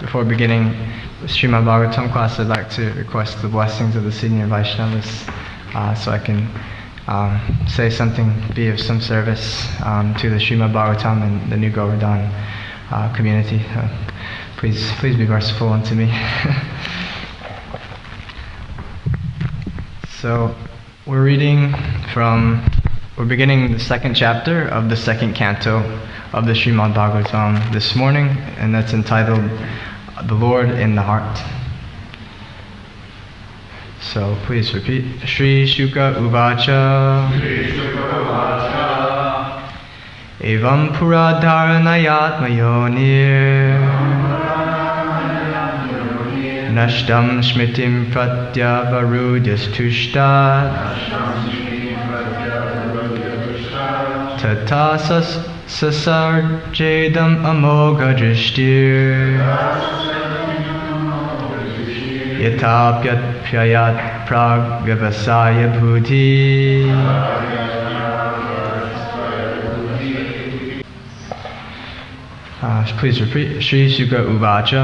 Before beginning the Srimad Bhagavatam class, I'd like to request the blessings of the senior Vaishnavas so I can say something, be of some service to the Srimad Bhagavatam and the New Govardhana community. Please be merciful unto me. So we're beginning the second chapter of the second canto of the Srimad Bhagavatam this morning, and that's entitled The Lord in the Heart. So please repeat. Shri Shuka Uvacha Evam Pura Dharanayat Mayonir Nashtam Shmitim Pratyavarudyastustat Tata Sasarjedam Amoga Drishtir Yatapyat Pyayat Pragyavasaya Bhuti. Please repeat. Shri Shuka Uvacha.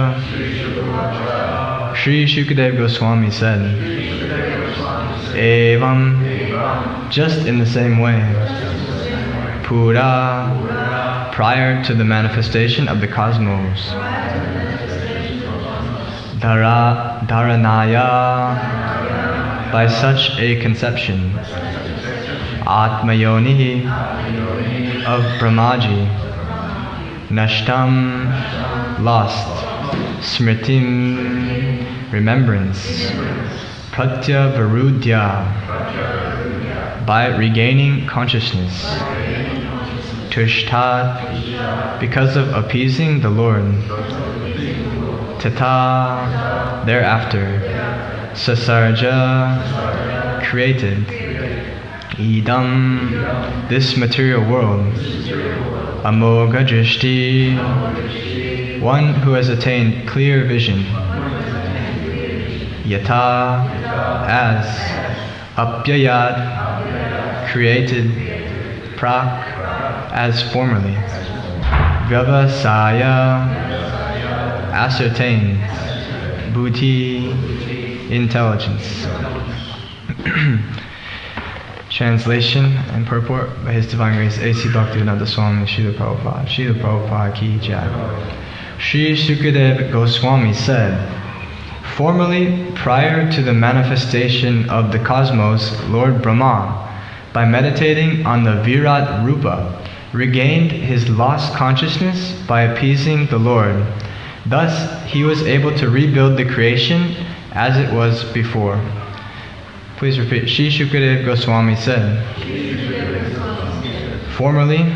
Shri Shukadev Goswami said, Evam, just in the same way, Pura, prior to the manifestation of the cosmos, Dharanaya, by such a conception, Atmayoni, of Brahmaji, Nashtam, lost, Smritim, remembrance, Pratyavarudya, by regaining consciousness, Tushtat, because of appeasing the Lord, Tata, thereafter, Sasarja, created, Idam, this material world, Amoga Drishti, one who has attained clear vision, Yata, as, Apyayat, created, Prak, as formerly, Vyavasaya, ascertained, Buddhi, intelligence. Translation and purport by His Divine Grace A.C. Bhaktivedanta Swami Srila Prabhupada. Srila Prabhupada ki jai. Shri Shukadev Goswami said, formerly, prior to the manifestation of the cosmos, Lord Brahma, by meditating on the Virat Rupa, regained his lost consciousness by appeasing the Lord. Thus, he was able to rebuild the creation as it was before. Please repeat. Shri Shukadev Goswami said, formerly,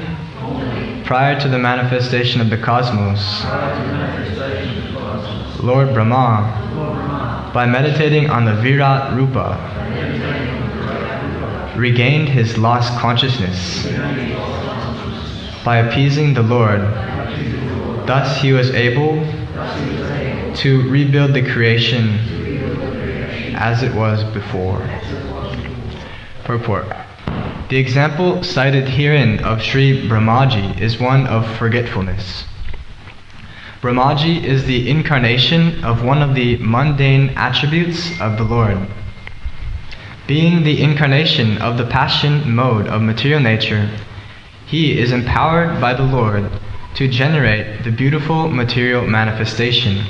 prior to the manifestation of the cosmos, Lord Brahma, by meditating on the Virat Rupa, regained his lost consciousness by appeasing the Lord. Thus he was able to rebuild the creation as it was before. Purport. The example cited herein of Sri Brahmaji is one of forgetfulness. Brahmaji is the incarnation of one of the mundane attributes of the Lord. Being the incarnation of the passion mode of material nature, he is empowered by the Lord to generate the beautiful material manifestation.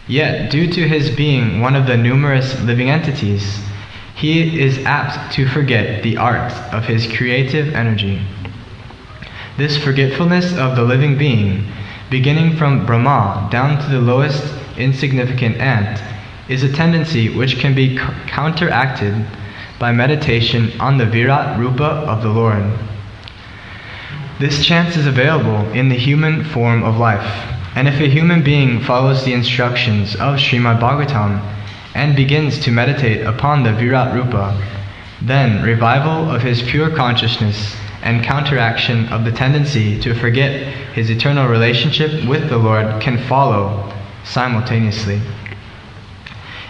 Yet, due to his being one of the numerous living entities, he is apt to forget the art of his creative energy. This forgetfulness of the living being, beginning from Brahma down to the lowest insignificant ant, is a tendency which can be counteracted by meditation on the Virat Rupa of the Lord. This chance is available in the human form of life, and if a human being follows the instructions of Srimad Bhagavatam and begins to meditate upon the Virat Rupa, then revival of his pure consciousness and counteraction of the tendency to forget his eternal relationship with the Lord can follow simultaneously.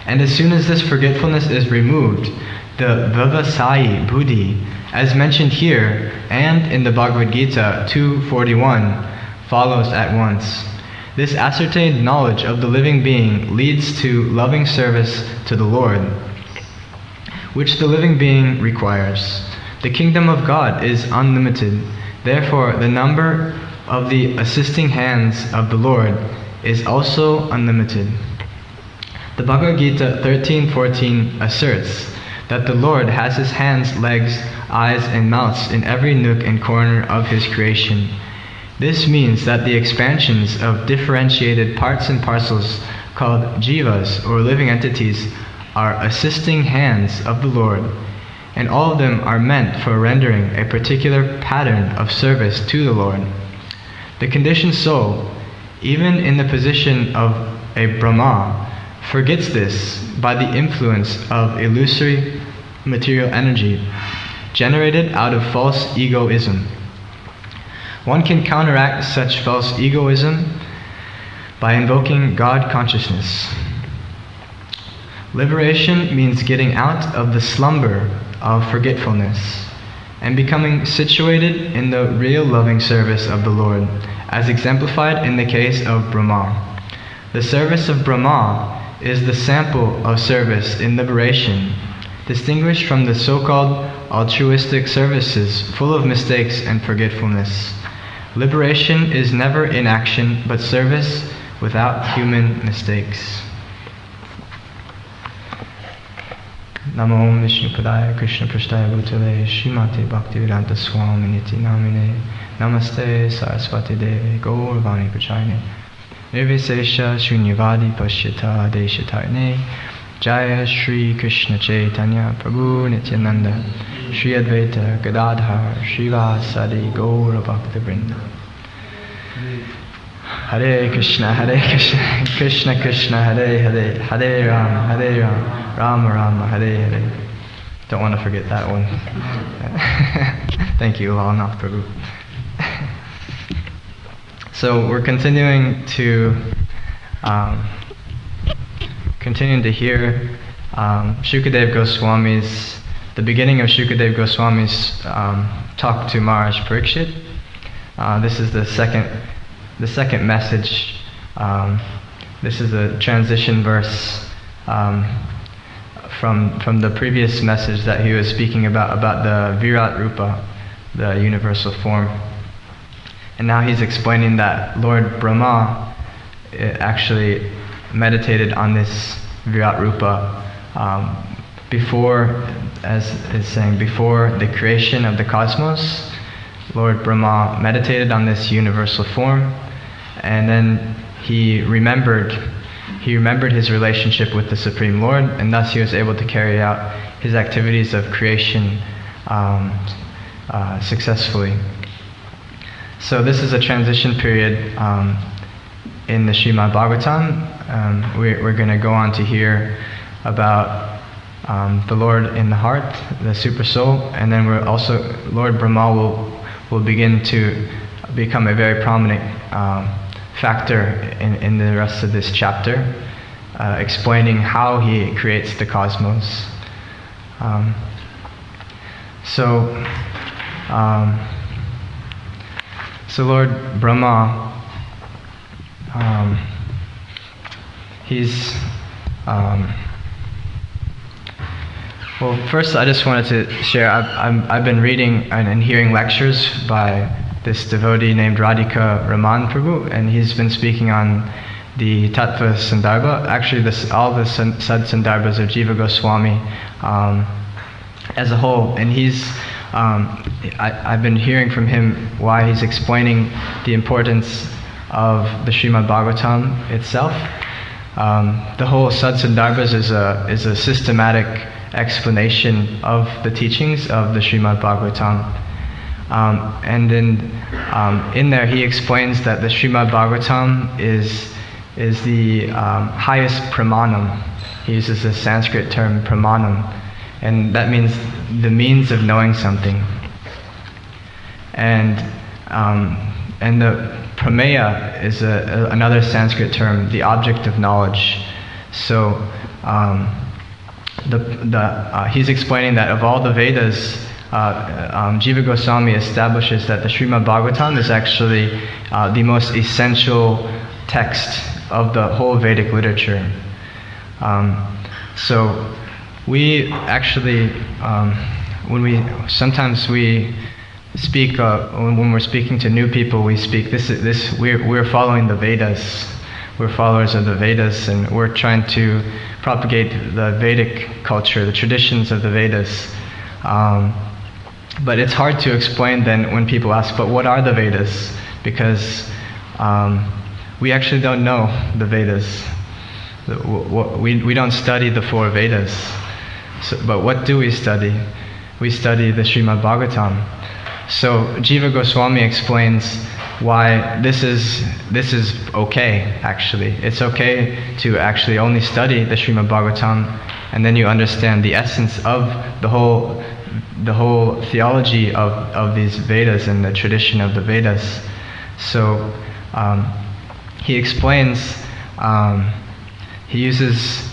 And as soon as this forgetfulness is removed, the Vyavasayi Buddhi, as mentioned here and in the Bhagavad Gita 2:41, follows at once. This ascertained knowledge of the living being leads to loving service to the Lord, which the living being requires. The kingdom of God is unlimited. Therefore, the number of the assisting hands of the Lord is also unlimited. The Bhagavad Gita 13:14 asserts that the Lord has his hands, legs, eyes, and mouths in every nook and corner of his creation. This means that the expansions of differentiated parts and parcels called jivas, or living entities, are assisting hands of the Lord, and all of them are meant for rendering a particular pattern of service to the Lord. The conditioned soul, even in the position of a Brahma, forgets this by the influence of illusory material energy generated out of false egoism. One can counteract such false egoism by invoking God consciousness. Liberation means getting out of the slumber of forgetfulness and becoming situated in the real loving service of the Lord, as exemplified in the case of Brahma. The service of Brahma is the sample of service in liberation, distinguished from the so-called altruistic services full of mistakes and forgetfulness. Liberation is never inaction, but service without human mistakes. Namo Vishnu Padaya Krishna Prasthaya Bhutale Srimate Bhaktivedanta Swami Niti Namine Namaste Saraswati Devi Gauravani Prachayane Nirvisesha Shunyavadi Pashyata Deshatarne Jaya Shri Krishna Chaitanya Prabhu Nityananda Shri Advaita Gadadhar Srivasadi Gaura Bhakta Vrinda. Hare Krishna Krishna Krishna Hare Hare Hare Rama Rama Rama Hare Hare. Don't want to forget that one. Thank you, Lalanath Prabhu. So we're continuing to hear Shukadev Goswami's, the beginning of Shukadev Goswami's talk to Maharaj Parikshit. This is the second message. This is a transition verse from the previous message that he was speaking about the Virat Rupa, the universal form. And now he's explaining that Lord Brahma actually meditated on this Virat Rupa before, as is saying, before the creation of the cosmos. Lord Brahma meditated on this universal form, and then he remembered his relationship with the Supreme Lord, and thus he was able to carry out his activities of creation successfully. So this is a transition period in the Srimad Bhagavatam. We're going to go on to hear about the Lord in the heart, the Super Soul, and then we're also, Lord Brahma will begin to become a very prominent factor in the rest of this chapter, explaining how he creates the cosmos. So Lord Brahma, he's well, first I just wanted to share, I've been reading and hearing lectures by this devotee named Radhika Raman Prabhu, and he's been speaking on the Tattva Sandarbha, actually all the Sad Sandarbhas of Jiva Goswami as a whole, and I've been hearing from him why he's explaining the importance of the Srimad Bhagavatam itself. The whole Sad Sandarbhas is a systematic explanation of the teachings of the Srimad Bhagavatam. And in there he explains that the Srimad Bhagavatam is the highest pramanam. He uses the Sanskrit term pramanam, and that means the means of knowing something. And the prameya is another Sanskrit term, the object of knowledge. So he's explaining that of all the Vedas, Jiva Goswami establishes that the Srimad Bhagavatam is actually the most essential text of the whole Vedic literature. So we actually, sometimes we speak when we're speaking to new people. We speak we're following the Vedas. We're followers of the Vedas, and we're trying to propagate the Vedic culture, the traditions of the Vedas. But it's hard to explain then when people ask, but what are the Vedas? Because we actually don't know the Vedas. We don't study the 4 Vedas. But what do we study? We study the Srimad Bhagavatam. So Jiva Goswami explains why this is okay, actually. It's okay to actually only study the Srimad Bhagavatam, and then you understand the essence of the whole theology of these Vedas and the tradition of the Vedas. So he explains, he uses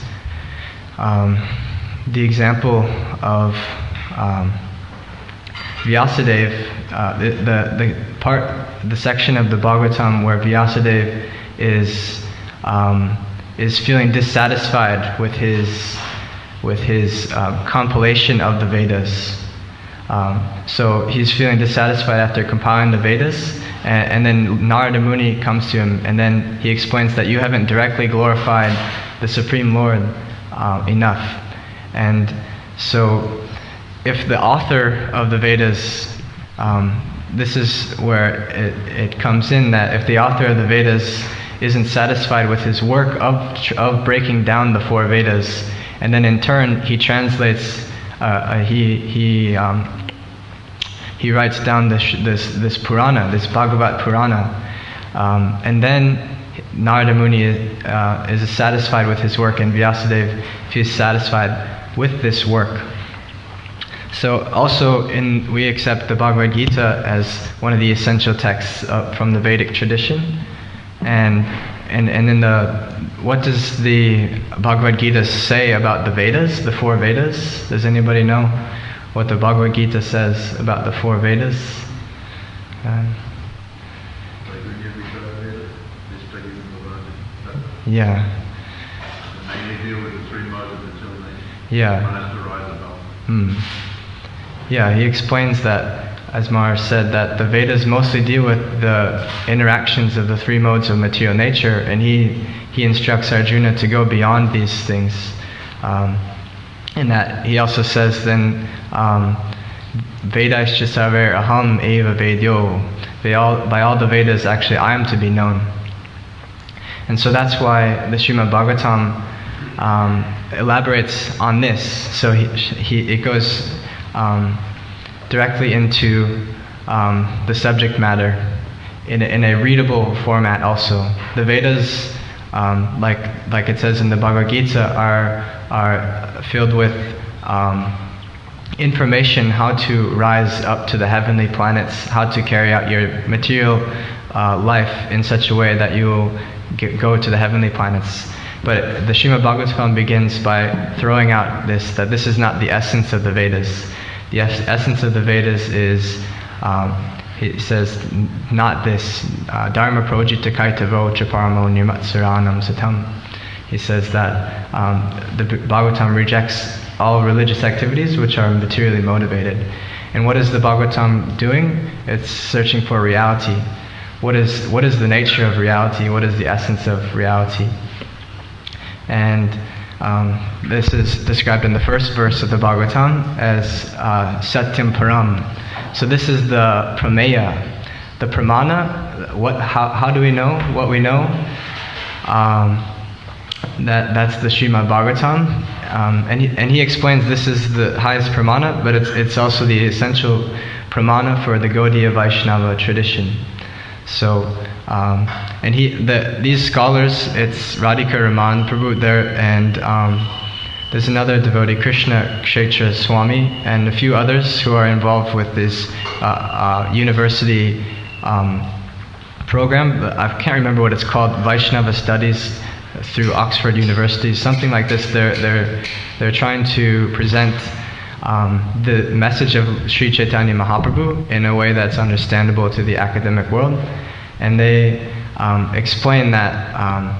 the example of Vyasadeva, the section of the Bhagavatam where Vyasadeva is feeling dissatisfied with his compilation of the Vedas. So he's feeling dissatisfied after compiling the Vedas, and then Narada Muni comes to him, and then he explains that you haven't directly glorified the Supreme Lord enough. And so if the author of the Vedas, this is where it comes in, that if the author of the Vedas isn't satisfied with his work of breaking down the 4 Vedas, and then in turn he translates, he writes down this Purana, this Bhagavat Purana, and then Narada Muni is satisfied with his work, and Vyasadeva, if he's satisfied with this work. So also we accept the Bhagavad Gita as one of the essential texts from the Vedic tradition, and what does the Bhagavad Gita say about the Vedas, the 4 Vedas? Does anybody know what the Bhagavad Gita says about the 4 Vedas? Yeah. Yeah. Yeah, he explains that, as Maharaj said, that the Vedas mostly deal with the interactions of the 3 modes of material nature, and he instructs Arjuna to go beyond these things. And that he also says then, Vedaischa sarver aham eva vedyo. By all the Vedas, actually, I am to be known. And so that's why the Srimad Bhagavatam elaborates on this. So it goes directly into the subject matter in a readable format also. The Vedas, like it says in the Bhagavad Gita, are filled with information how to rise up to the heavenly planets, how to carry out your material life in such a way that you will go to the heavenly planets. But the Srimad Bhagavatam begins by throwing out that this is not the essence of the Vedas. The essence of the Vedas is, he says, not this dharma projita kaitavo chaparamo nirmatsaranam satam. He says that the Bhagavatam rejects all religious activities which are materially motivated. And what is the Bhagavatam doing? It's searching for reality. What is the nature of reality? What is the essence of reality? And this is described in the first verse of the Bhagavatam as Satyam Param. So this is the Prameya. The Pramana, how do we know what we know? That's the Srimad Bhagavatam. And he explains this is the highest Pramana, but it's also the essential Pramana for the Gaudiya Vaishnava tradition. So, and these scholars, it's Radhika Raman Prabhu there, and there's another devotee, Krishna Kshetra Swami, and a few others who are involved with this university program. I can't remember what it's called, Vaishnava Studies through Oxford University, something like this. They're trying to present the message of Sri Chaitanya Mahaprabhu in a way that's understandable to the academic world, and they explain that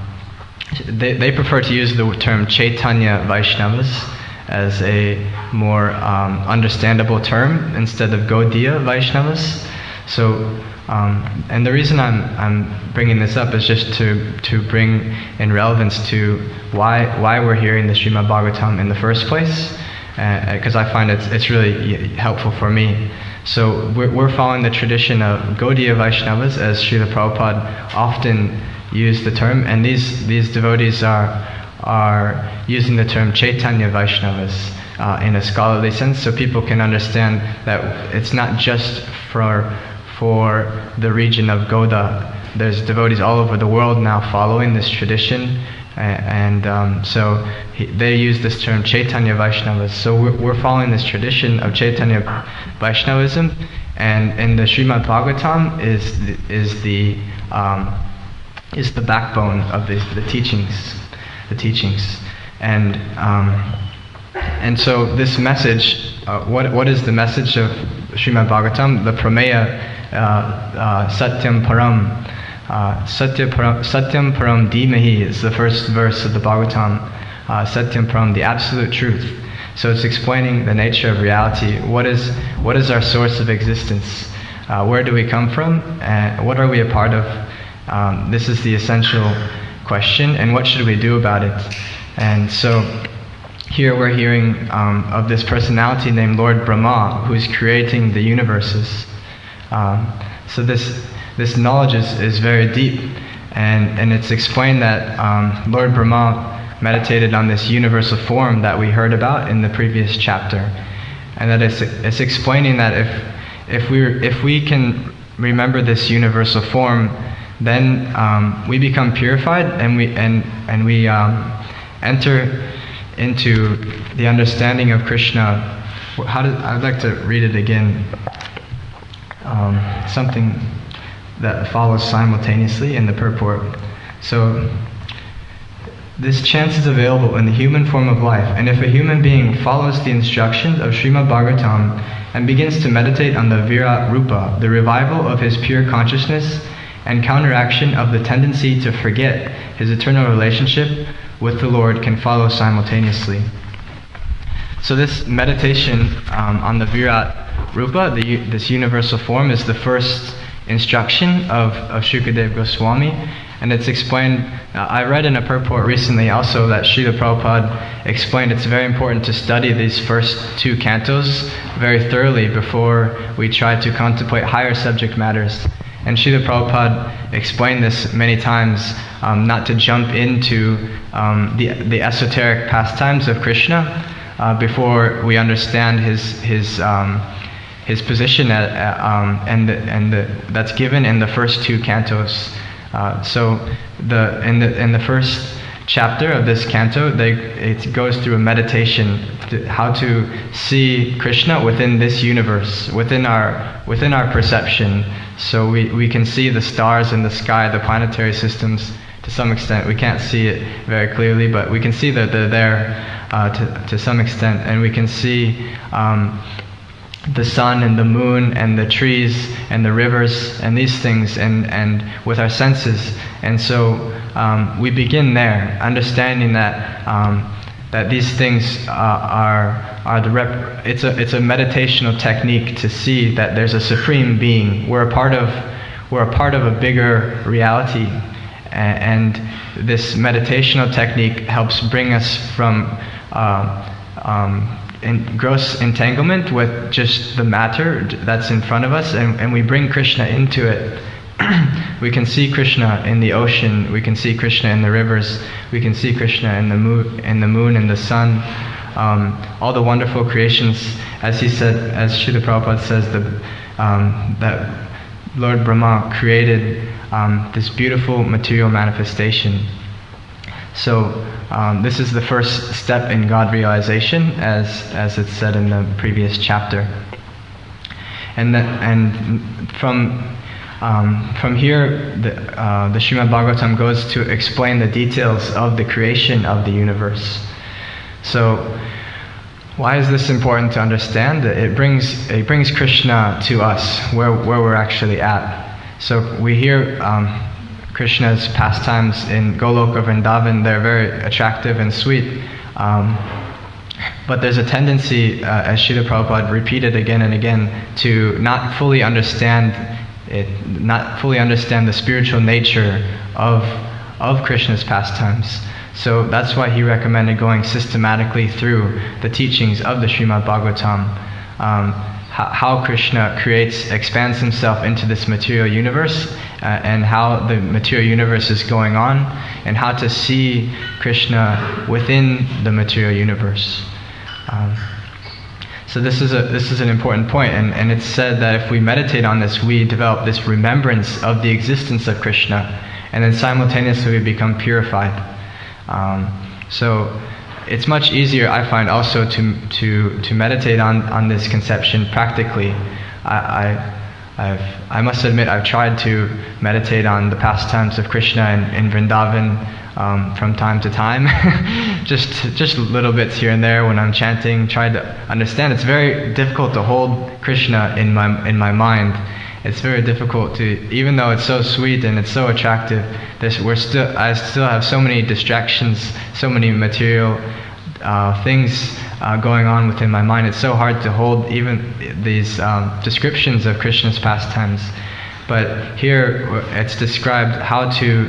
they prefer to use the term Chaitanya Vaishnavas as a more understandable term instead of Gaudiya Vaishnavas. So, and the reason I'm bringing this up is just to bring in relevance to why we're hearing the Srimad Bhagavatam in the first place, because I find it's really helpful for me. So we're following the tradition of Gaudiya Vaishnavas, as Srila Prabhupada often used the term, and these devotees are using the term Chaitanya Vaishnavas in a scholarly sense, so people can understand that it's not just for the region of Gauda. There's devotees all over the world now following this tradition, and so they use this term Chaitanya Vaishnavas. So we're following this tradition of Chaitanya Vaishnavism, and in the Srimad Bhagavatam is the backbone of the teachings, and so this message. What is the message of Srimad Bhagavatam? The Prameya. Satyam Param. Satyam Param Dhimahi is the first verse of the Bhagavatam. Satyam Param, the absolute truth. So it's explaining the nature of reality. What is our source of existence? Where do we come from? What are we a part of? This is the essential question, and what should we do about it? And so here we're hearing of this personality named Lord Brahma, who's creating the universes. So this knowledge is very deep, and it's explained that Lord Brahma meditated on this universal form that we heard about in the previous chapter, and that it's explaining that if we can remember this universal form, then we become purified, and we enter into the understanding of Krishna. I'd like to read it again. Something that follows simultaneously in the purport. So, this chance is available in the human form of life, and if a human being follows the instructions of Srimad Bhagavatam and begins to meditate on the Virat Rupa, the revival of his pure consciousness and counteraction of the tendency to forget his eternal relationship with the Lord can follow simultaneously. So this meditation on the Virat Rupa, this universal form, is the first instruction of Shukadev Goswami, and it's explained. I read in a purport recently also that Srila Prabhupada explained it's very important to study these first two cantos very thoroughly before we try to contemplate higher subject matters. And Srila Prabhupada explained this many times, not to jump into the esoteric pastimes of Krishna before we understand his position that's given in the first two cantos. So in the first chapter of this canto, it goes through a meditation how to see Krishna within this universe, within our perception. So we can see the stars in the sky, the planetary systems to some extent. We can't see it very clearly, but we can see that they're there to some extent, and we can see the sun and the moon and the trees and the rivers and these things and with our senses. And so we begin there, understanding that these things it's a meditational technique to see that there's a supreme being. We're a part of a bigger reality, and this meditational technique helps bring us from in gross entanglement with just the matter that's in front of us, and we bring Krishna into it. We can see Krishna in the ocean, we can see Krishna in the rivers, we can see Krishna in the moon and the sun, all the wonderful creations. As he said, as Srila Prabhupada says, that Lord Brahma created this beautiful material manifestation. So this is the first step in God realization, as it's said in the previous chapter. And from here, the Srimad Bhagavatam goes to explain the details of the creation of the universe. So, why is this important to understand? It brings Krishna to us, where we're actually at. So we hear Krishna's pastimes in Goloka Vrindavan, they're very attractive and sweet. But there's a tendency, as Srila Prabhupada repeated again and again, to not fully understand it, not fully understand the spiritual nature of Krishna's pastimes. So that's why he recommended going systematically through the teachings of the Srimad Bhagavatam, how Krishna expands himself into this material universe, and how the material universe is going on, and how to see Krishna within the material universe. So this is an important point, and it's said that if we meditate on this, we develop this remembrance of the existence of Krishna, and then simultaneously we become purified. So it's much easier, I find, also to meditate on this conception practically. I must admit I've tried to meditate on the pastimes of Krishna in Vrindavan from time to time, just little bits here and there when I'm chanting. Try to understand. It's very difficult to hold Krishna in my mind. It's very difficult to, even though it's so sweet and it's so attractive, I still have so many distractions, so many material things going on within my mind. It's so hard to hold even these descriptions of Krishna's pastimes. But here it's described how to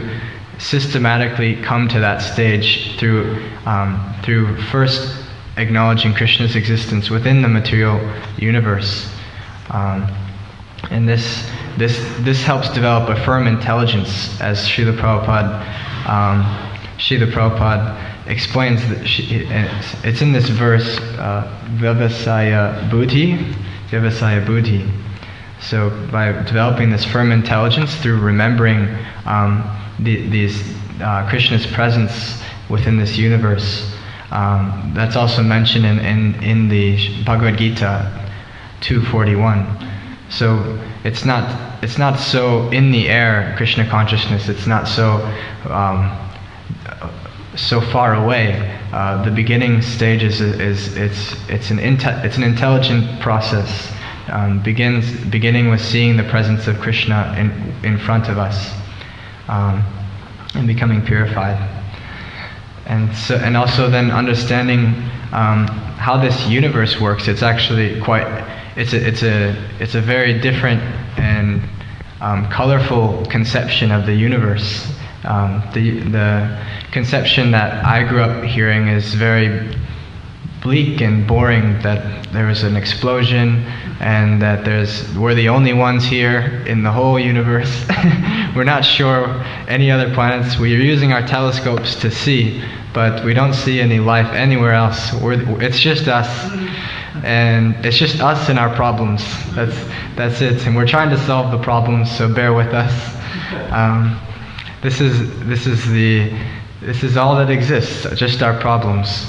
systematically come to that stage through first acknowledging Krishna's existence within the material universe. And this helps develop a firm intelligence, as Srila Prabhupada explains. It's in this verse, Vyavasaya Buddhi. So by developing this firm intelligence through remembering Krishna's presence within this universe, that's also mentioned in the Bhagavad Gita 2:41. So it's not so in the air, Krishna consciousness. It's not so far away. The beginning stage is an intelligent process. Beginning with seeing the presence of Krishna in front of us, and becoming purified, and also then understanding how this universe works. It's actually it's a very different and colorful conception of the universe. The conception that I grew up hearing is very bleak and boring, that there was an explosion and that we're the only ones here in the whole universe. We're not sure any other planets. We're using our telescopes to see, but we don't see any life anywhere else. It's just us, and it's just us and our problems. That's it, and we're trying to solve the problems, so bear with us. This is all that exists, just our problems,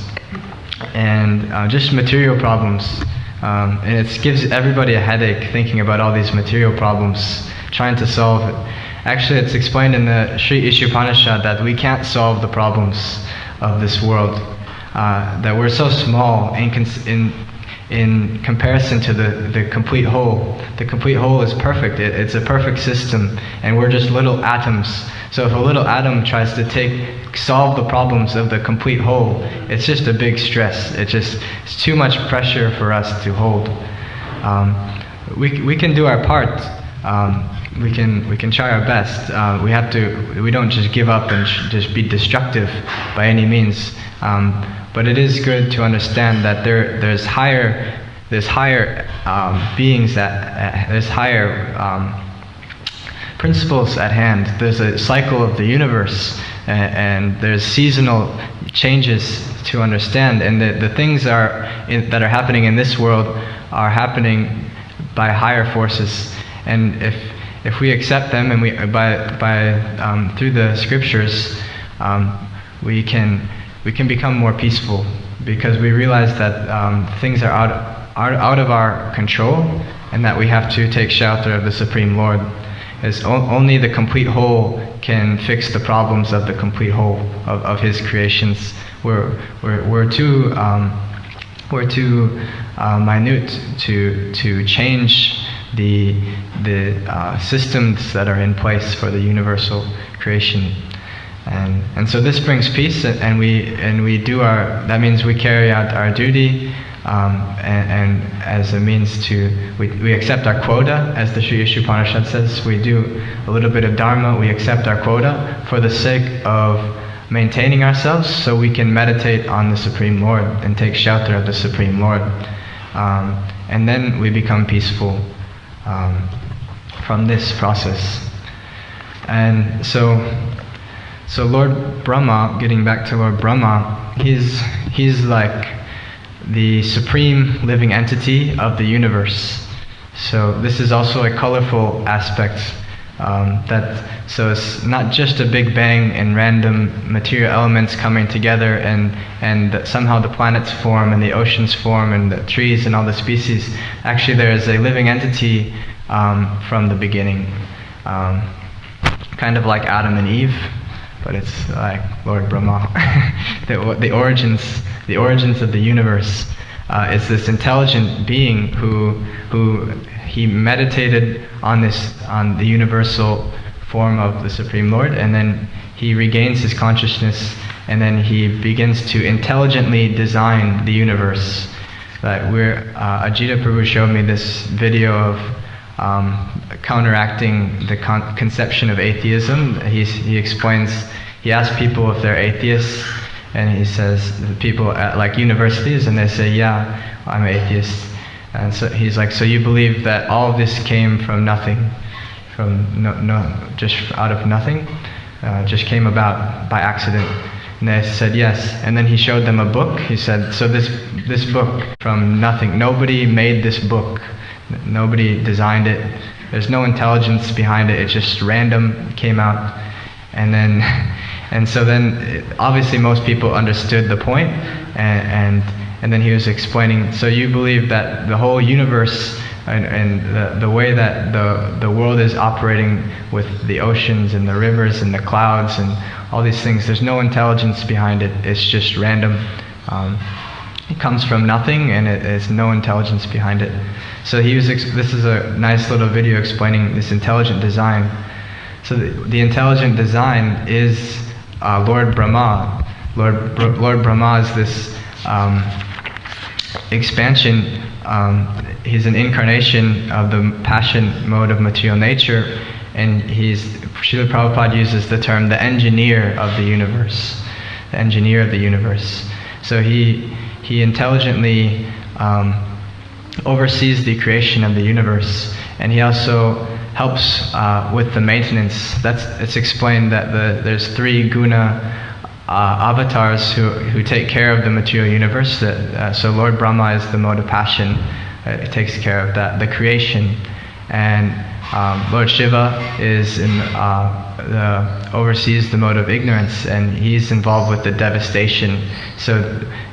and just material problems. And it gives everybody a headache thinking about all these material problems, trying to solve it. Actually, it's explained in the Sri Ishopanishad that we can't solve the problems of this world, that we're so small in comparison to the complete whole. The complete whole is perfect. It's a perfect system, and we're just little atoms. So if a little atom tries to solve the problems of the complete whole, it's just a big stress. It's too much pressure for us to hold. We can do our part. We can try our best. We don't just give up and just be destructive by any means. But it is good to understand that there's higher beings, there's higher principles at hand. There's a cycle of the universe, and there's seasonal changes to understand. And the things that are happening in this world are happening by higher forces. And if we accept them, and through the scriptures, we can become more peaceful, because we realize that things are out of our control, and that we have to take shelter of the Supreme Lord. As only the complete whole can fix the problems of the complete whole of His creations. We're too minute to change the systems that are in place for the universal creation. And so this brings peace, and we do that means we carry out our duty, and as a means to, we accept our quota, as the Sri Ishupanishad says. We do a little bit of dharma, we accept our quota for the sake of maintaining ourselves, so we can meditate on the Supreme Lord and take shelter of the Supreme Lord. And then we become peaceful from this process. And so Lord Brahma, getting back to Lord Brahma, he's like the supreme living entity of the universe. So this is also a colorful aspect. So it's not just a big bang and random material elements coming together, and that somehow the planets form and the oceans form and the trees and all the species. Actually, there is a living entity from the beginning, kind of like Adam and Eve, but it's like Lord Brahma. the origins of the universe is this intelligent being who he meditated on the universal form of the Supreme Lord, and then he regains his consciousness, and then he begins to intelligently design the universe. Ajita Prabhu showed me this video of counteracting the conception of atheism. He explains, he asks people if they're atheists, and he says, the people at like universities, and they say, yeah, I'm atheist. And so he's like, so you believe that all of this came from nothing, just out of nothing, just came about by accident? And they said yes. And then he showed them a book. He said, so this book from nothing, nobody made this book, nobody designed it, there's no intelligence behind it, it just random came out. And so then obviously most people understood the point, and then he was explaining, so you believe that the whole universe and the way that the world is operating with the oceans and the rivers and the clouds and all these things, there's no intelligence behind it, it's just random. It comes from nothing, and there's no intelligence behind it. So this is a nice little video explaining this intelligent design. So the intelligent design is Lord Brahma. Lord Brahma is this expansion. He's an incarnation of the passion mode of material nature, and Srila Prabhupada uses the term the engineer of the universe. The engineer of the universe. So he intelligently oversees the creation of the universe, and he also helps with the maintenance. It's explained that there's 3 guna avatars who take care of the material universe. So Lord Brahma is the mode of passion. It takes care of that, the creation, and Lord Shiva is oversees the mode of ignorance, and he's involved with the devastation. So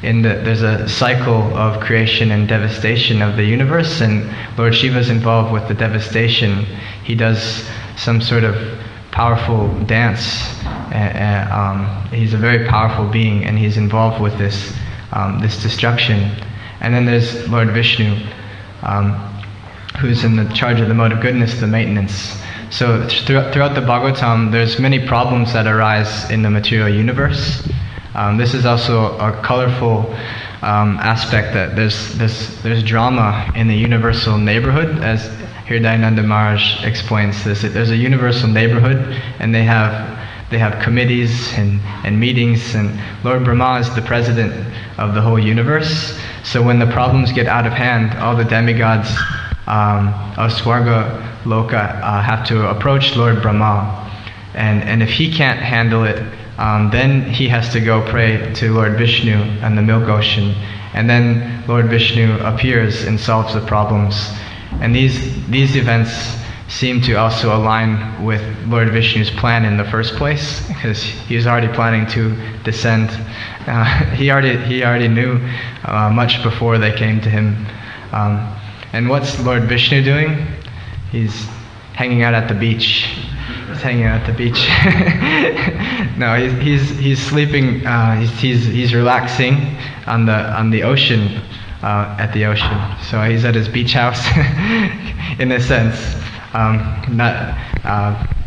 there's a cycle of creation and devastation of the universe, and Lord Shiva is involved with the devastation. He does some sort of powerful dance. He's a very powerful being, and he's involved with this destruction. And then there's Lord Vishnu, who's in the charge of the mode of goodness, the maintenance. So throughout the Bhagavatam, there's many problems that arise in the material universe. This is also a colorful aspect, that there's drama in the universal neighborhood, as Hridayananda Maharaj explains this. There's a universal neighborhood, and they have committees and meetings, and Lord Brahma is the president of the whole universe. So when the problems get out of hand, all the demigods of Swarga Loka have to approach Lord Brahma, and if he can't handle it, then he has to go pray to Lord Vishnu and the milk ocean, and then Lord Vishnu appears and solves the problems. And these events seem to also align with Lord Vishnu's plan in the first place, because he was already planning to descend. He already knew much before they came to him. And what's Lord Vishnu doing? He's hanging out at the beach. He's hanging out at the beach. No, he's sleeping. He's relaxing on the ocean, at the ocean. So he's at his beach house, in a sense.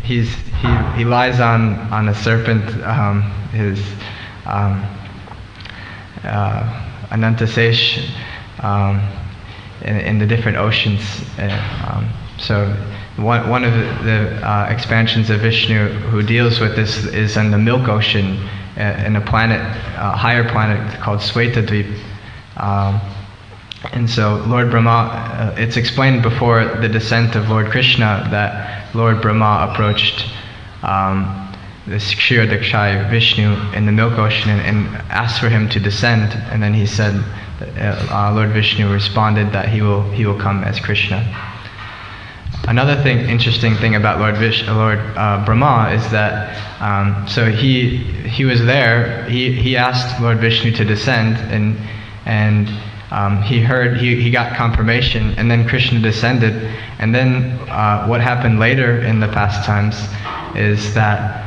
He lies on a serpent. His Anantasesh in the different oceans. So one of the expansions of Vishnu who deals with this is in the Milk Ocean, in a planet, higher planet called Svetadvip. And so Lord Brahma, it's explained before the descent of Lord Krishna that Lord Brahma approached this Kshirodakshai Vishnu in the Milk Ocean and asked for him to descend, and then he said, Lord Vishnu responded that he will come as Krishna. Another interesting thing about Lord Brahma is that so he was there. He asked Lord Vishnu to descend, and he got confirmation, and then Krishna descended, and then what happened later in the pastimes is that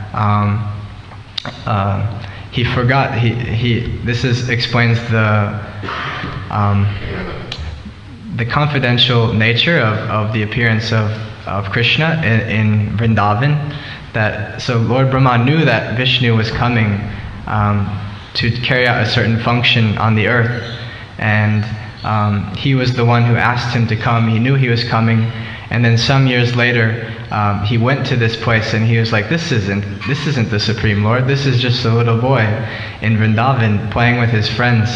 he forgot. Explains the confidential nature of the appearance of Krishna in Vrindavan. So Lord Brahma knew that Vishnu was coming to carry out a certain function on the earth, and he was the one who asked him to come. He knew he was coming, and then some years later he went to this place and he was like, this isn't the Supreme Lord, this is just a little boy in Vrindavan playing with his friends.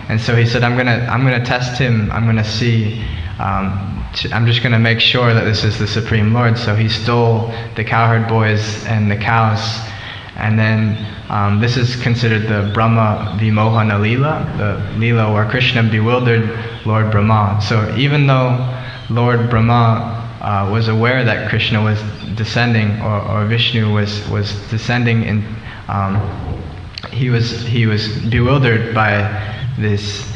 And so he said, I'm gonna test him, I'm gonna see, I'm just gonna make sure that this is the Supreme Lord. So he stole the cowherd boys and the cows, and then this is considered the Brahma Vimohana Lila, the Lila where Krishna bewildered Lord Brahma. So even though Lord Brahma was aware that Krishna was descending, or Vishnu was descending, and he was bewildered by this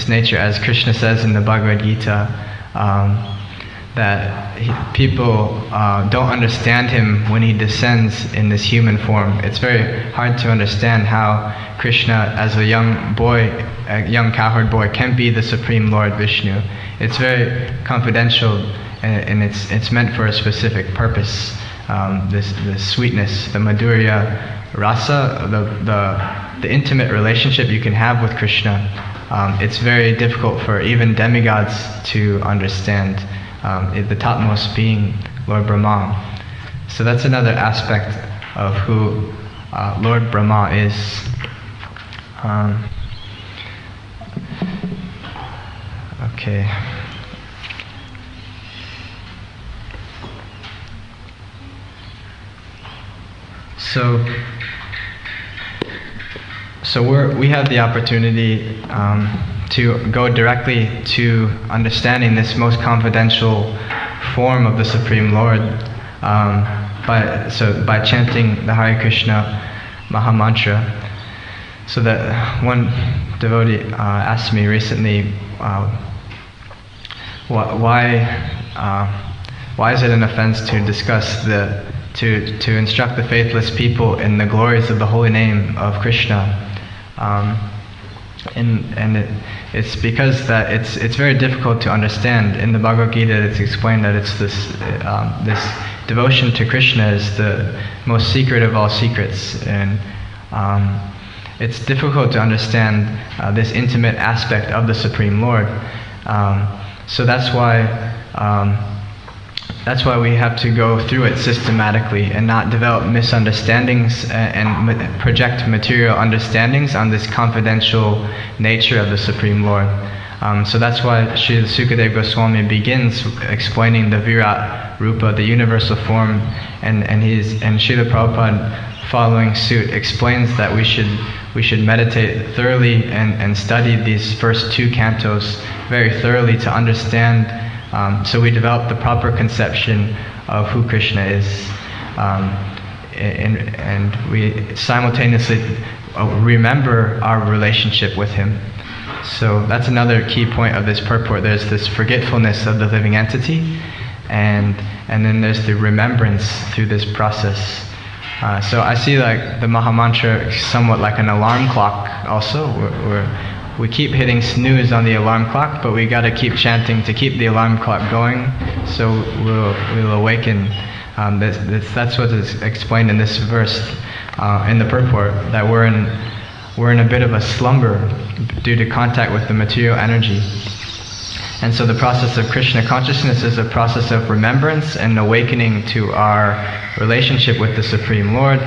nature, as Krishna says in the Bhagavad Gita, that people don't understand him when he descends in this human form. It's very hard to understand how Krishna, as a young boy, a young cowherd boy, can be the Supreme Lord Vishnu. It's very confidential, and it's meant for a specific purpose. This sweetness, the Madhurya Rasa, the intimate relationship you can have with Krishna, it's very difficult for even demigods to understand, the topmost being Lord Brahma. So that's another aspect of who Lord Brahma is. Okay. So we have the opportunity to go directly to understanding this most confidential form of the Supreme Lord by chanting the Hare Krishna Mahamantra. So that one devotee asked me recently, why is it an offense to discuss to instruct the faithless people in the glories of the holy name of Krishna? It's because that it's very difficult to understand. In the Bhagavad Gita, it's explained that it's this devotion to Krishna is the most secret of all secrets, and it's difficult to understand this intimate aspect of the Supreme Lord. So that's why we have to go through it systematically and not develop misunderstandings and project material understandings on this confidential nature of the Supreme Lord. So that's why Srila Sukadeva Goswami begins explaining the Virat Rupa, the universal form, and Srila Prabhupada, following suit, explains that we should meditate thoroughly and study these first two cantos very thoroughly to understand. So we develop the proper conception of who Krishna is, and we simultaneously remember our relationship with him. So that's another key point of this purport. There's this forgetfulness of the living entity, and then there's the remembrance through this process. So I see like the Mahamantra somewhat like an alarm clock also, we keep hitting snooze on the alarm clock, but we got to keep chanting to keep the alarm clock going, so we'll awaken. That's what is explained in this verse in the purport, that we're in a bit of a slumber due to contact with the material energy. And so the process of Krishna consciousness is a process of remembrance and awakening to our relationship with the Supreme Lord.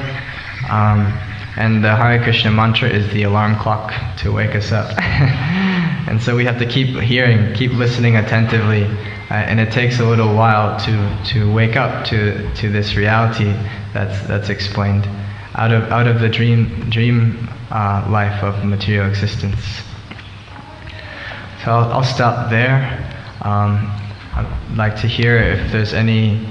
And the Hare Krishna mantra is the alarm clock to wake us up. And so we have to keep hearing, keep listening attentively, and it takes a little while to wake up to this reality that's explained out of the dream life of material existence. So I'll stop there. I'd like to hear if there's any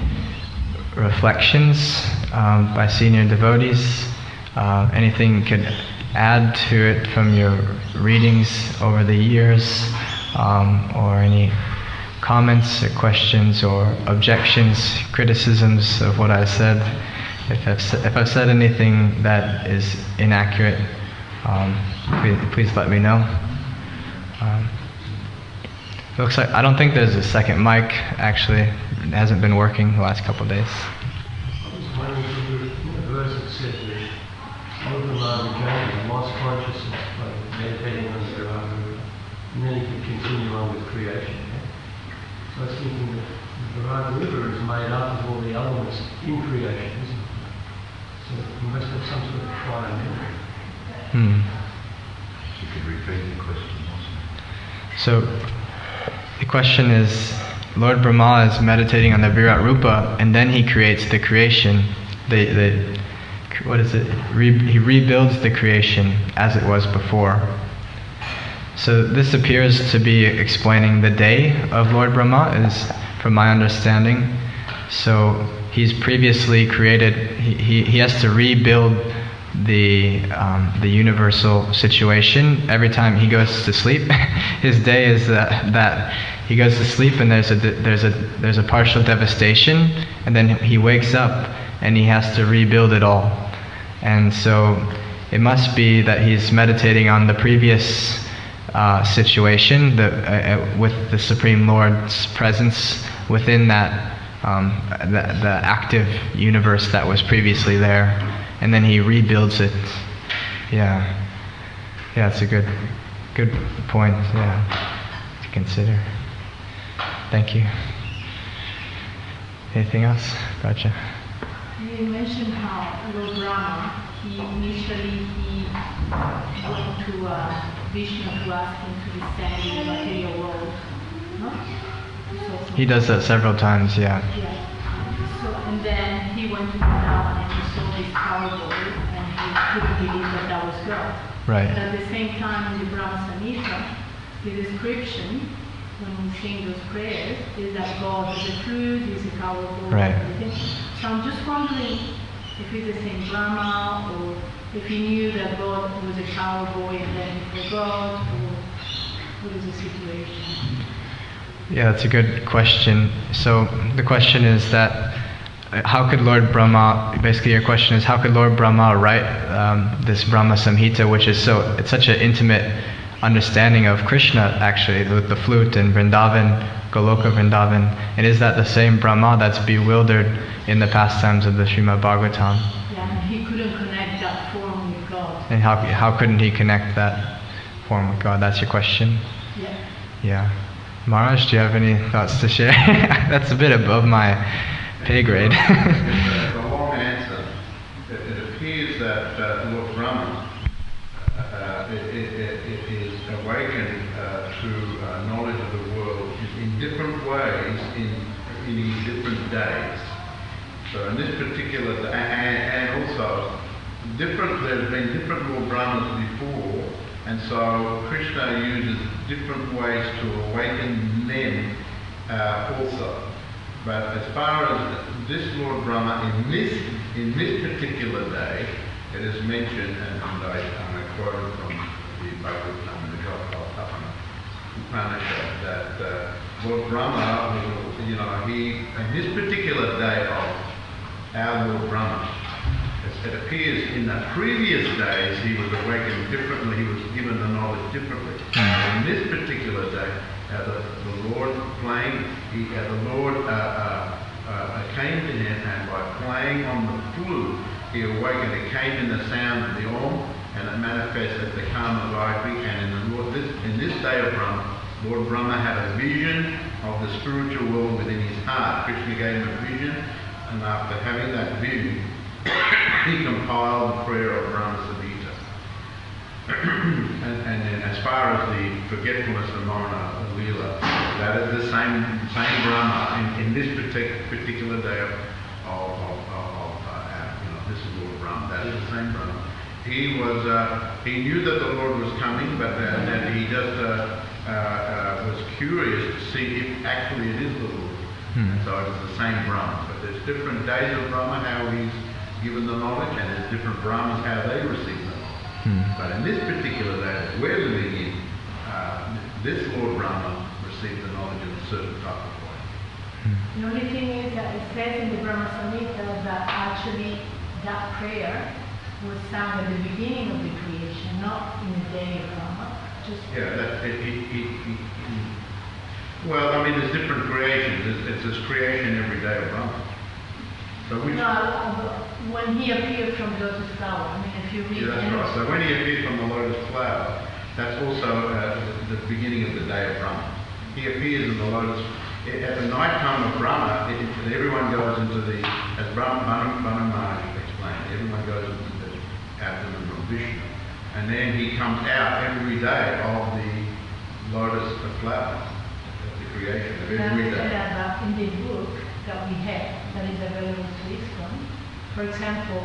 reflections by senior devotees. Anything you could add to it from your readings over the years, or any comments or questions or objections, criticisms of what I said. If I've said anything that is inaccurate, please let me know. It looks like I don't think there's a second mic. Actually, it hasn't been working the last couple of days. Lost consciousness by meditating on the Brahma, and then he can continue on with creation. So I was thinking that the Brahma River is made up of all the elements in creation, isn't it? So you must have some sort of prior memory. You could repeat the question also. So the question is, Lord Brahma is meditating on the Virat Rupa, and then he creates the creation. What is it? He rebuilds the creation as it was before. So this appears to be explaining the day of Lord Brahma, is from my understanding. So he's previously created. He has to rebuild the universal situation every time he goes to sleep. His day is that he goes to sleep and there's a partial devastation, and then he wakes up and he has to rebuild it all. And so it must be that he's meditating on the previous situation with the Supreme Lord's presence within that the active universe that was previously there, and then he rebuilds it. Yeah, it's a good point. Yeah, to consider. Thank you. Anything else? Gotcha. You mentioned how Lord Brahma, initially went to Vishnu to ask him to descend in the material world. No? So, he does that several times, yeah. So, and then he went to Vrindavan and he saw this cow boy, and he couldn't believe that was God. Right. But at the same time, in the Brahma Samhita, the description when we sing those prayers is that God is a fruit, is a cow boy, right. And everything. So I'm just wondering if it's the same Brahma, or if he knew that God was a cowboy and then he forgot, or what is the situation? Yeah, that's a good question. So the question is that how could Lord Brahma, basically your question is how could Lord Brahma write this Brahma Samhita, which is it's such an intimate understanding of Krishna, actually, with the flute and Vrindavan, Goloka Vrindavan, and is that the same Brahma that's bewildered in the pastimes of the Srimad Bhagavatam? Yeah, he couldn't connect that form with God. And how couldn't he connect that form with God? That's your question? Yeah. Maharaj, do you have any thoughts to share? That's a bit above my pay grade. A long answer. It appears that Lord Brahma is awakened through knowledge of the world in different ways in different days. So in this particular day, and also there's been different Lord Brahmas before, and so Krishna uses different ways to awaken them also. But as far as this Lord Brahma in this particular day, it is mentioned, and I quoted from the Bhagavatam, the Japa Upanishad, that Lord Brahma, he in this particular day of our Lord Brahma, it appears in the previous days he was awakened differently, he was given the knowledge differently. in this particular day, the Lord playing, the Lord came to him, and by playing on the flute, he awakened. It came in the sound of the Om, and it manifested the Kama Gayatri. And in this day of Brahma, Lord Brahma had a vision of the spiritual world within his heart. Krishna gave him a vision, and after having that vision, he compiled the prayer of Brahma Samhita. and then as far as the forgetfulness of Mona Lila, that is the same Brahma in this particular day of this is Lord Brahma. That is the same Brahma. He knew that the Lord was coming, but then he just was curious to see if actually it is the Lord. And so it is the same Brahma. But there's different days of Brahma, how he's given the knowledge, and there's different Brahmas, how they receive the knowledge. But in this particular day that we're living in, this Lord Brahma received the knowledge in a certain type of way. The only thing is that it says in the Brahma Samhita that actually that prayer was sung at the beginning of the creation, not in the day of Brahma. Well, I mean, there's different creations. It's this creation every day of Brahma. So when he appeared from the lotus flower, I mean, if you read... Yeah, that's right. So when he appeared from the lotus flower, that's also the beginning of the day of Brahma. He appears in the lotus... At the night time of Brahma, everyone goes into the... As Brahma Maharaj explained, everyone goes into the abdomen of Vishnu. And then he comes out every day of the lotus flower, of the creation of every day. In the book that we have, that is available to ISKCON, for example,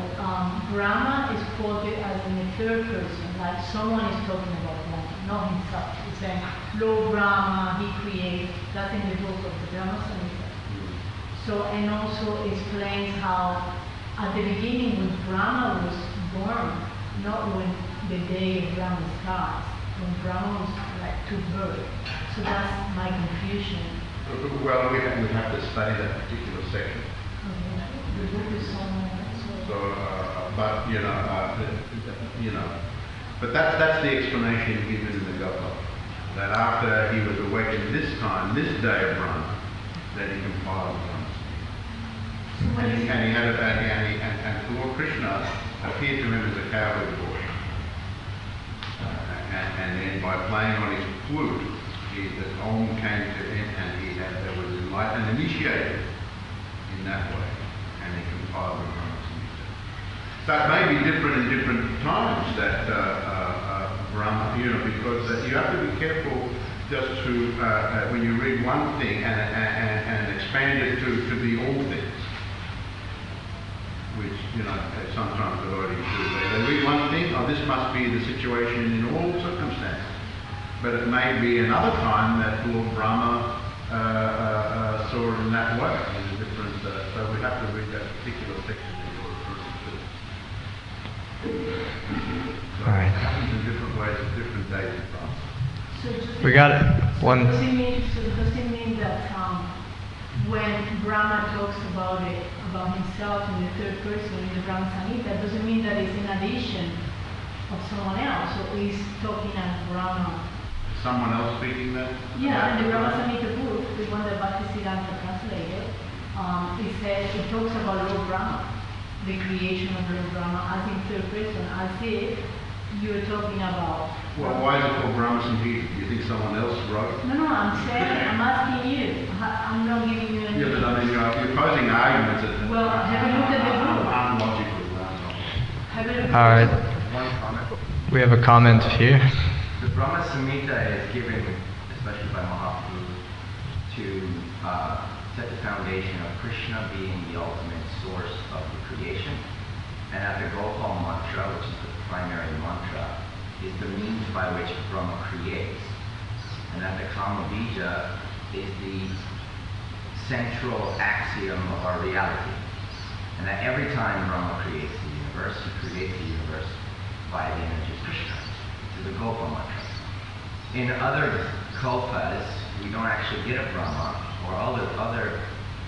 Brahma is quoted as in the third person, like someone is talking about Brahma, not himself. He's saying, Lord Brahma, he created. That's in the book of the Brahma Samhita. So, and also explains how at the beginning when Brahma was born, not when the day of Brahma starts, when Brahma was like to birth. So that's my confusion. Well, we have to study that particular section. The book is somewhere. So, but that's the explanation given in the Gopal. That after he was awakened this day of Brahma, that he compiled Brahma. And Lord Krishna appeared to him as a cowherd boy. And then by playing on his flute, the Om came to him, and there was enlightened and initiated in that way, and he compiled the Brahma Samhita. So it may be different in different times that Brahma, because you have to be careful just to when you read one thing and expand it to be all things, which sometimes devotees do. They read one thing, this must be the situation in all circumstances. But it may be another time that Lord Brahma saw it in that way, in a different. So we have to read that particular section that you're referring to. So All right. It happens in different ways at different days of Brahma. We got one. Does it mean that when Brahma talks about himself in the third person in the Brahma Samhita, does it mean that it's in addition of someone else, or he's talking as Brahma? Someone else speaking that? Yeah, in the Brahma Samhita book, the one that Bhaktisiddhanta translated, it talks about Lord Brahma, the creation of Lord Brahma, as in third person, as if you were talking about. Well, why is it called Brahma Samhita? Do you think someone else wrote it? No, I'm asking you. I'm not giving you any. Yeah, but I mean, you're posing arguments that Well, have you looked at the book? unlogical. Have you looked at All right. One comment. We have a comment here. The Brahma Samhita is given, especially by Mahaprabhu, to set the foundation of Krishna being the ultimate source of the creation, and that the Gopal mantra, which is the primary mantra, is the means by which Brahma creates, and that the Kama Bija is the central axiom of our reality, and that every time Brahma creates the universe, he creates the universe by the energy of Krishna. To the Gopal mantra. In other kalpas, we don't actually get a Brahma, or other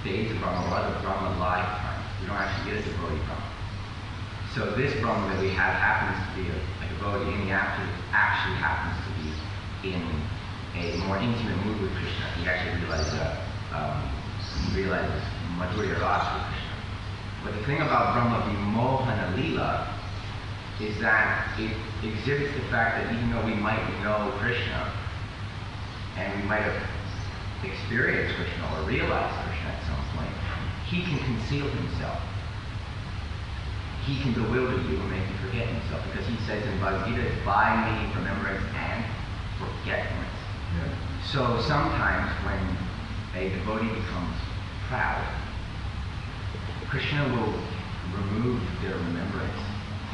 days of Brahma, or other Brahma lifetimes. We don't actually get a devotee Brahma. So this Brahma that we have happens to be a devotee, and he actually happens to be in a more intimate mood with Krishna. He actually realizes Madhurya Rasa with Krishna. But the thing about Brahma Vimohana Lila is that it exhibits the fact that even though we might know Krishna, and we might have experienced Krishna or realized Krishna at some point, he can conceal himself. He can bewilder you and make you forget himself, because he says in Bhagavad Gita, it's by me, remembrance and forgetfulness. Yeah. So sometimes when a devotee becomes proud, Krishna will remove their remembrance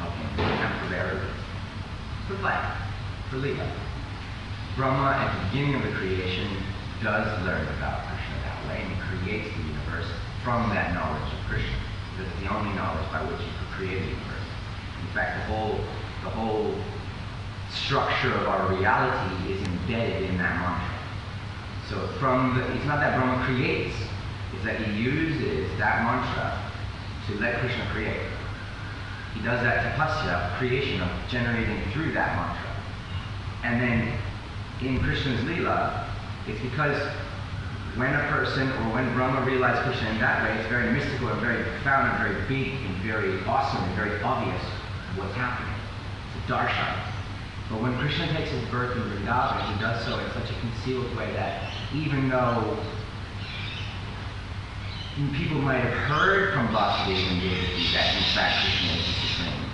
of him temporarily. For play, for Lila. Brahma, at the beginning of the creation, does learn about Krishna that way, and he creates the universe from that knowledge of Krishna. That's the only knowledge by which he could create the universe. In fact, the whole structure of our reality is embedded in that mantra. So it's not that Brahma creates, it's that he uses that mantra to let Krishna create. He does that tapasya, creation of generating through that mantra. And then in Krishna's Lila, it's because when a person, or when Brahma realized Krishna in that way, it's very mystical and very profound and very big and very awesome and very obvious what's happening. It's a darshan. But when Krishna takes his birth in Vrindavan, he does so in such a concealed way that even though people might have heard from Vasudeva and Devaki that in fact Krishna is the supreme,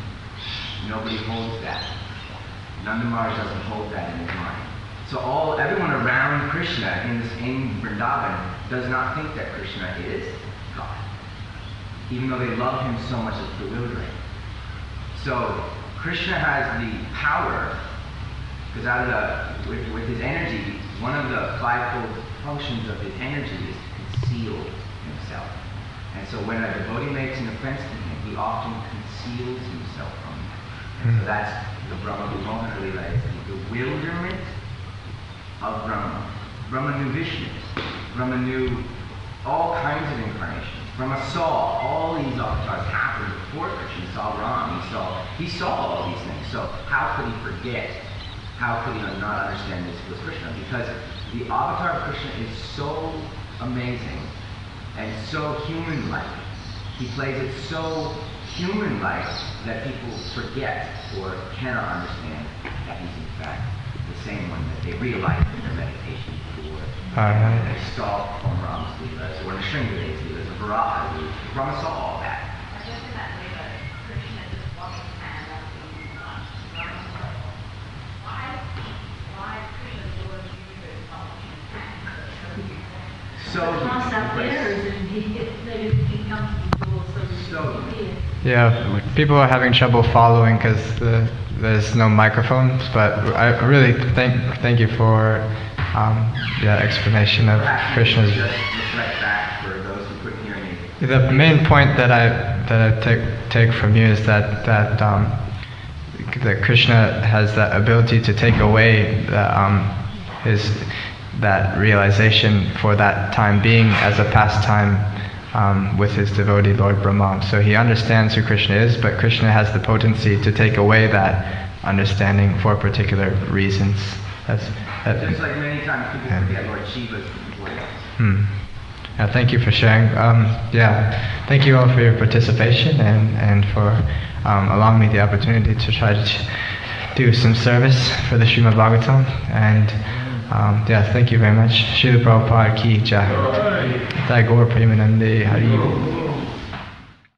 nobody holds that. Nanda Maharaj doesn't hold that in his mind. So everyone around Krishna in Vrindavan does not think that Krishna is God, even though they love him so much it's bewildering. So Krishna has the power, because with his energy, one of the fivefold functions of his energy is to conceal himself. And so when a devotee makes an offense to him, he often conceals himself from them. And so that's the Brahma Vimohana Lila, is the bewilderment of Brahma. Brahma knew Vishnu. Brahma knew all kinds of incarnations. Brahma saw all these avatars happen before Krishna. He saw Ram. He saw all these things. So how could he forget? How could he not understand this was Krishna? Because the avatar of Krishna is so amazing and so human-like. He plays it so human-like that people forget or cannot understand that he's in fact the same one that they realized in their meditation before. They saw from Rama's Leelas or Nrsimhadeva's Leelas, the Varaha Leelas. Brahma saw all that. I guess in that Lila, Krishna just walking his hand up to Rama. Why Krishna's Lord universe walking his hand? So the concept there is that it can come to the door so Yeah, people are having trouble following because there's no microphones, but I really thank you for the explanation of Krishna's. Just reflect back for those who couldn't hear me. The main point that I take from you is that Krishna has that ability to take away that realization for that time being as a pastime with his devotee Lord Brahma. So he understands who Krishna is, but Krishna has the potency to take away that understanding for particular reasons. Just like many times people forget Lord Shiva's importance. Thank you for sharing. Thank you all for your participation and for allowing me the opportunity to try to do some service for the Srimad Bhagavatam. And thank you very much. Srila Prabhupada ki jai. Jai Gaur Premanande Hari.